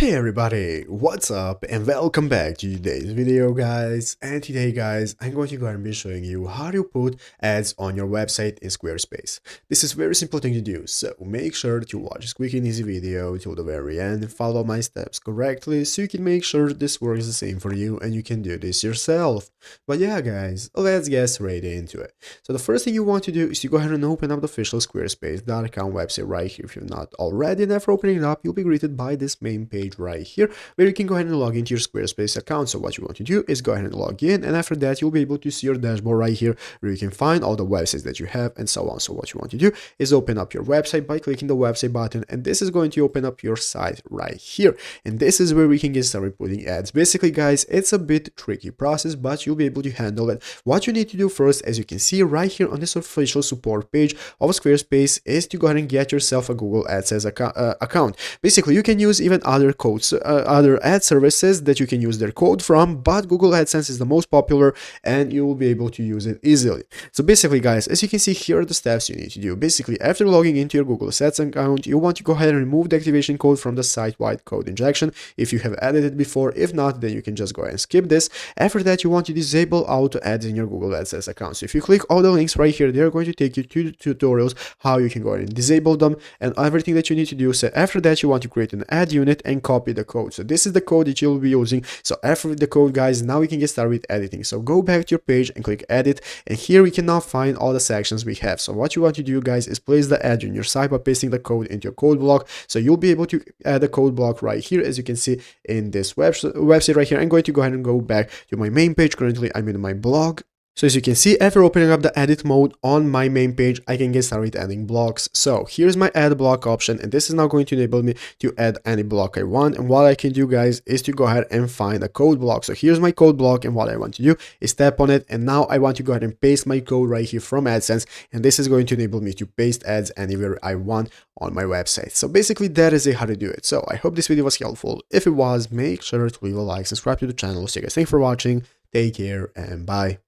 Hey everybody, what's up and welcome back to today's video guys. And today guys, I'm going to go ahead and be showing you how to put ads on your website in Squarespace. This is a very simple thing to do, so make sure to watch this quick and easy video till the very end and follow my steps correctly so you can make sure this works the same for you and you can do this yourself. But yeah guys, let's get straight into it. So the first thing you want to do is to go ahead and open up the official Squarespace.com website right here if you're not already, and after opening it up you'll be greeted by this main page right here where you can go ahead and log into your Squarespace account. So what you want to do is go ahead and log in, and after that you'll be able to see your dashboard right here where you can find all the websites that you have and so on. So what you want to do is open up your website by clicking the website button, and this is going to open up your site right here, and this is where we can get started putting ads. Basically guys, it's a bit tricky process, but you'll be able to handle it. What you need to do first, as you can see right here on this official support page of Squarespace, is to go ahead and get yourself a Google AdSense account. Basically you can use even other codes, other ad services that you can use their code from, but Google AdSense is the most popular and you will be able to use it easily. So basically guys, as you can see, here are the steps you need to do. Basically, after logging into your Google AdSense account, you want to go ahead and remove the activation code from the site-wide code injection if you have added it before. If not, then you can just go ahead and skip this. After that, you want to disable auto ads in your Google AdSense account. So if you click all the links right here, they're going to take you to the tutorials how you can go ahead and disable them and everything that you need to do. So after that, you want to create an ad unit and copy the code. So this is the code that you'll be using. So after the code guys, now we can get started with editing. So go back to your page and click edit, and here we can now find all the sections we have. So what you want to do guys is place the ad on your site by pasting the code into your code block. So you'll be able to add a code block right here, as you can see in this website right here. I'm going to go ahead and go back to my main page. Currently I'm in my blog. So as you can see, after opening up the edit mode on my main page, I can get started adding blocks. So here's my add block option, and this is now going to enable me to add any block I want. And what I can do guys is to go ahead and find a code block. So here's my code block, and what I want to do is tap on it, and now I want to go ahead and paste my code right here from AdSense, and this is going to enable me to paste ads anywhere I want on my website. So basically that is how to do it. So I hope this video was helpful. If it was, make sure to leave a like, subscribe to the channel. So you guys, thanks for watching, take care, and bye.